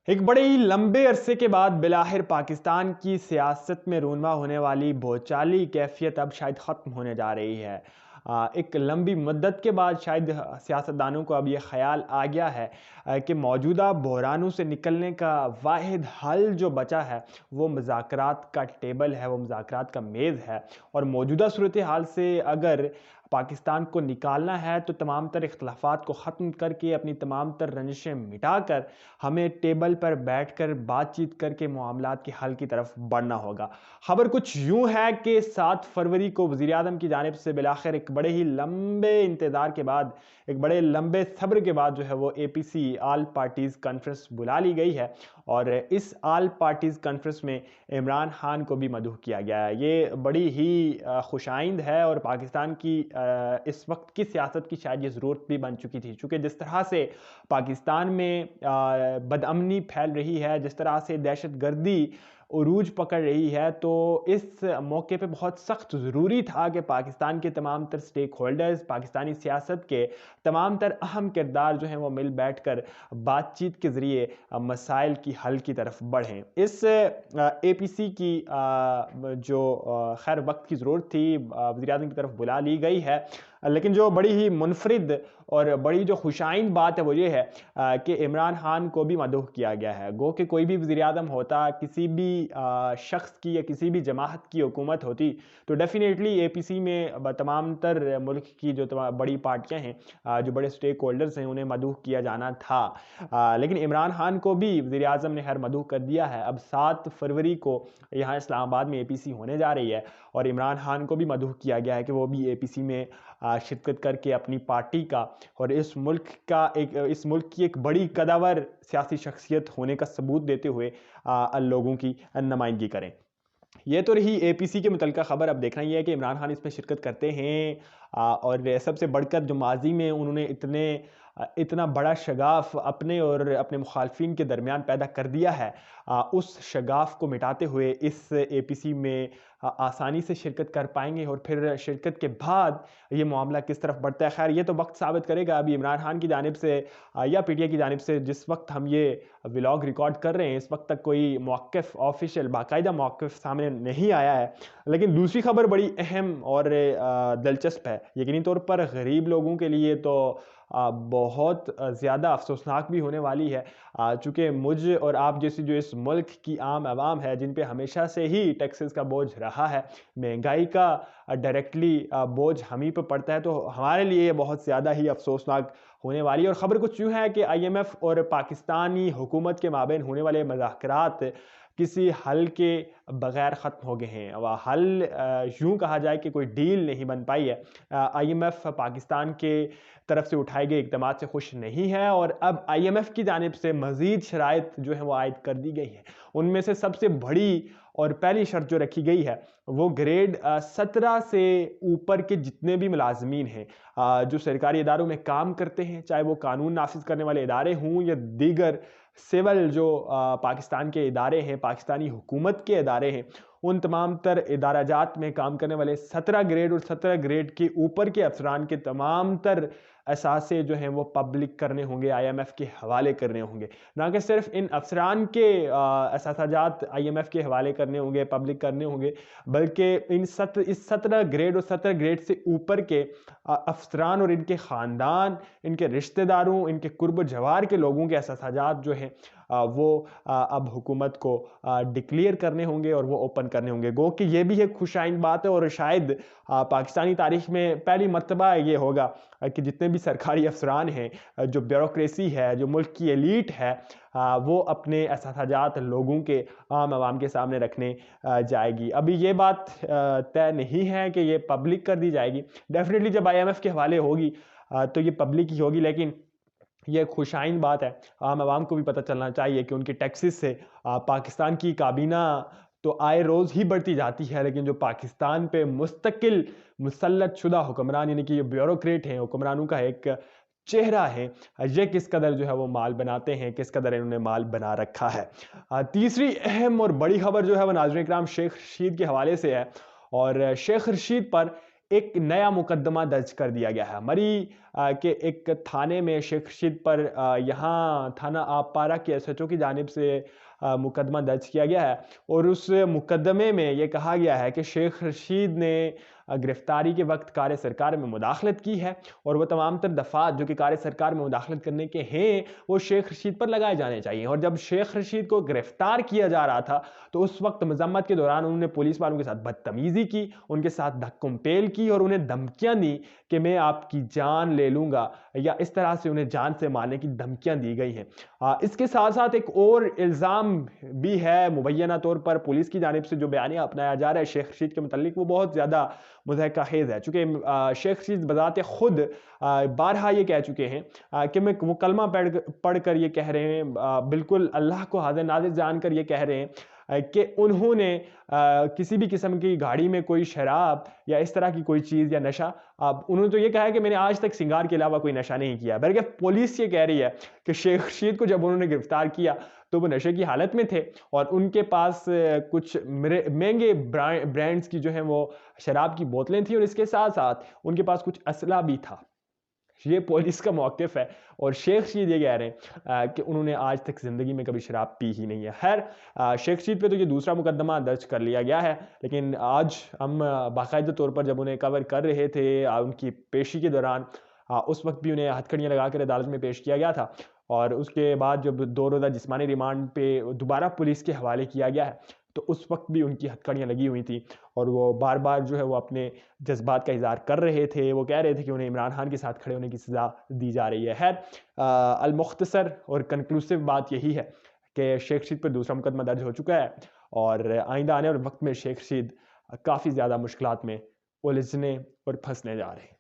एक बड़े ही लंबे अरसे के बाद बिलाखिर पाकिस्तान की सियासत में रूनमा होने वाली भौचाली कैफियत अब शायद ख़त्म होने जा रही है। एक लंबी मुद्दत के बाद शायद सियासतदानों को अब ये ख्याल आ गया है कि मौजूदा बहरानों से निकलने का वाहिद हल जो बचा है वो मुज़ाकरात का टेबल है, वो मुज़ाकरात का मेज़ है। और मौजूदा सूरत हाल से अगर पाकिस्तान को निकालना है तो तमाम तर इख्तलाफात को ख़त्म करके अपनी तमाम तर रंजिशें मिटाकर हमें टेबल पर बैठकर बातचीत करके मामलात के हल की तरफ बढ़ना होगा। खबर कुछ यूं है कि 7 फरवरी को वज़ीर आज़म की जानिब से बिलाखिर एक बड़े ही लंबे इंतज़ार के बाद, एक बड़े लंबे सब्र के बाद जो है वो एपीसी ऑल पार्टीज़ कॉन्फ्रेंस बुला ली गई है। और इस ऑल पार्टीज़ कॉन्फ्रेंस में इमरान खान को भी मदऊ किया गया है। ये बड़ी ही खुशाइंद है और पाकिस्तान की इस वक्त की सियासत की शायद ये ज़रूरत भी बन चुकी थी, चूँकि जिस तरह से पाकिस्तान में बदअमनी फैल रही है, जिस तरह से दहशतगर्दी उरूज पकड़ रही है, तो इस मौके पे बहुत सख्त ज़रूरी था कि पाकिस्तान के तमाम तर स्टेक होल्डर्स, पाकिस्तानी सियासत के तमाम तर अहम किरदार जो हैं वो मिल बैठ कर बातचीत के ज़रिए मसाइल की हल की तरफ बढ़ें। इस एपीसी की जो खैर वक्त की ज़रूरत थी, वज़ीर आज़म की तरफ बुला ली गई है। लेकिन जो बड़ी ही मुनफरिद और बड़ी जो खुशाइंद बात है वो ये है कि इमरान खान को भी मदऊ किया गया है। गो कि कोई भी वज़ीर आज़म होता, किसी भी शख्स की या किसी भी जमात की हुकूमत होती, तो डेफ़िनेटली एपीसी में तमाम तर मुल्क की जो बड़ी पार्टियां हैं, जो बड़े स्टेक होल्डर्स हैं, उन्हें मदऊ किया जाना था। लेकिन इमरान खान को भी वज़ीर आज़म ने खैर मदऊ कर दिया है। अब 7 फरवरी को यहाँ इस्लामाबाद में एपीसी होने जा रही है और इमरान खान को भी मदऊ किया गया है कि वो भी एपीसी में शिरकत करके अपनी पार्टी का और इस मुल्क की एक बड़ी कदावर सियासी शख्सियत होने का सबूत देते हुए लोगों की नुमाइंदगी करें। ये तो रही एपीसी के मुतल्लिका खबर। अब देखना ये है कि इमरान खान इसमें शिरकत करते हैं और सबसे बढ़कर जो माजी में उन्होंने इतना बड़ा शगाफ अपने और अपने मुखालफिन के दरमियान पैदा कर दिया है, उस शगाफ को मिटाते हुए इस एपीसी में आसानी से शिरकत कर पाएंगे और फिर शिरकत के बाद ये मामला किस तरफ बढ़ता है, खैर ये तो वक्त साबित करेगा। अभी इमरान खान की जानिब से या पीटीआई की जानिब से जिस वक्त हम ये व्लॉग रिकॉर्ड कर रहे हैं, इस वक्त तक कोई मौक़िफ़ ऑफिशियल बाकायदा मौक़िफ़ सामने नहीं आया है। लेकिन दूसरी खबर बड़ी अहम और दिलचस्प है। यकीनी तौर पर गरीब लोगों के लिए तो बहुत ज़्यादा अफसोसनाक भी होने वाली है, चूँकि मुझ और आप जैसी जो इस मुल्क की आम आवाम है, जिन पे हमेशा से ही टैक्सेस का बोझ रहा है, महंगाई का डायरेक्टली बोझ हम ही पे पड़ता है, तो हमारे लिए ये बहुत ज़्यादा ही अफसोसनाक होने वाली है। और ख़बर कुछ यूँ है कि आईएमएफ और पाकिस्तानी हुकूमत के माबैन होने वाले मुज़ाकरात किसी हल के बगैर ख़त्म हो गए हैं। अब हल यूँ कहा जाए कि कोई डील नहीं बन पाई है। आईएमएफ पाकिस्तान के तरफ से उठाए गए इक़दामात से खुश नहीं है और अब आईएमएफ की जानिब से मज़ीद शराइत जो है वो आयद कर दी गई है। उनमें से सबसे बड़ी और पहली शर्त जो रखी गई है वो ग्रेड 17 से ऊपर के जितने भी मुलाजमीन हैं, जो सरकारी इदारों में काम करते हैं, चाहे वो कानून नाफिज करने वाले इदारे हों या दीगर सिविल जो पाकिस्तान के इदारे हैं, पाकिस्तानी हुकूमत के इदारे हैं, उन तमाम तर इदाराजात में काम करने वाले 17 ग्रेड और 17 ग्रेड के ऊपर के अफसरान के तमाम तर असासे जो हैं वो पब्लिक करने होंगे, आईएमएफ के हवाले करने होंगे। ना कि सिर्फ इन अफसरान के असाजात आईएमएफ के हवाले करने होंगे, पब्लिक करने होंगे, बल्कि इस 17 ग्रेड और 17 ग्रेड से ऊपर के अफसरान और इनके ख़ानदान, इनके रिश्तेदारों, इनके कुर्ब जवार के लोगों के असाजात जो हैं वो अब हुकूमत को डिक्लेयर करने होंगे और वो ओपन करने होंगे। गो कि ये भी एक खुशाइन बात है और शायद पाकिस्तानी तारीख में पहली मर्तबा ये होगा कि जितने भी सरकारी अफसरान हैं, जो ब्यूरोक्रेसी है, जो मुल्क की एलीट है, वो अपने असाजात लोगों के आम आवाम के सामने रखने जाएगी। अभी ये बात तय नहीं है कि ये पब्लिक कर दी जाएगी। डेफिनेटली जब आईएमएफ के हवाले होगी तो ये पब्लिक ही होगी, लेकिन ये खुशाइन बात है। आम आवाम को भी पता चलना चाहिए कि उनके टैक्सेस से पाकिस्तान की काबीना तो आए रोज़ ही बढ़ती जाती है, लेकिन जो पाकिस्तान पे मुस्तकिल मुसल्लत शुदा हुक्मरान यानी कि ये ब्यूरोक्रेट हैं, हुक्मरानों का एक चेहरा है, ये किस कदर जो है वो माल बनाते हैं, किस कदर इन्होंने माल बना रखा है। तीसरी अहम और बड़ी खबर जो है वो नाज़रीन इकराम शेख रशीद के हवाले से है और शेख रशीद पर एक नया मुकदमा दर्ज कर दिया गया है। मरी के एक थाने में शेख रशीद पर यहाँ थाना आपपारा के एसएचओ की जानिब से मुकदमा दर्ज किया गया है और उस मुकदमे में ये कहा गया है कि शेख रशीद ने गिरफ्तारी के वक्त कार्य सरकार में मुदाखलत की है और वह तमाम तर दफात जो कि कार्य सरकार में मुदाखलत करने के हैं वो शेख रशीद पर लगाए जाने चाहिए। और जब शेख रशीद को गिरफ्तार किया जा रहा था तो उस वक्त मजम्मत के दौरान उन्होंने पुलिस वालों के साथ बदतमीजी की, उनके साथ धक्कम-पेल की और उन्हें धमकियां दी कि मैं आपकी जान ले लूंगा, या इस तरह से उन्हें जान से मारने की धमकियां दी गई हैं। इसके साथ साथ एक और इल्ज़ाम भी है मुबैना तौर पर पुलिस की जानिब से जो बयानिया अपनाया जा रहा है शेख रशीद के मुतल्लिक, वो बहुत ज़्यादा मुज़हका-खेज़ है। चूँकि शेख रशीद बज़ाते खुद बारहा ये कह चुके हैं कि मैं वो कलमा पढ़ कर ये कह रहे हैं, बिल्कुल अल्लाह को हाज़िर नाज़िर जानकर ये कह रहे हैं कि उन्होंने किसी भी किस्म की गाड़ी में कोई शराब या इस तरह की कोई चीज़ या नशा, उन्होंने तो ये कहा है कि मैंने आज तक सिंगार के अलावा कोई नशा नहीं किया। बल्कि पुलिस ये कह रही है कि शेख रशीद को जब उन्होंने गिरफ्तार किया तो वो नशे की हालत में थे और उनके पास कुछ महंगे ब्रांड्स की जो है वो शराब की बोतलें थी और इसके साथ साथ उनके पास कुछ असला भी था। ये पुलिस का मौक़िफ़ है और शेख रशीद ये कह रहे हैं कि उन्होंने आज तक ज़िंदगी में कभी शराब पी ही नहीं है। खैर, शेख रशीद पे तो ये दूसरा मुकदमा दर्ज कर लिया गया है, लेकिन आज हम बाकायदा तौर पर जब उन्हें कवर कर रहे थे उनकी पेशी के दौरान, उस वक्त भी उन्हें हथकड़ियाँ लगा कर अदालत में पेश किया गया था और उसके बाद जब 2 रोज़ा जिस्मानी रिमांड पे दोबारा पुलिस के हवाले किया गया है तो उस वक्त भी उनकी हथकड़ियाँ लगी हुई थी और वो बार बार जो है वो अपने जज्बात का इज़हार कर रहे थे। वो कह रहे थे कि उन्हें इमरान खान के साथ खड़े होने की सज़ा दी जा रही है। खैर, अल-मुख्तसर और कंक्लूसिव बात यही है कि शेख रशीद पर दूसरा मुकदमा दर्ज हो चुका है और आइंदा आने वाले वक्त में शेख रशीद काफ़ी ज़्यादा मुश्किलात में उलझने और फंसने जा रहे हैं।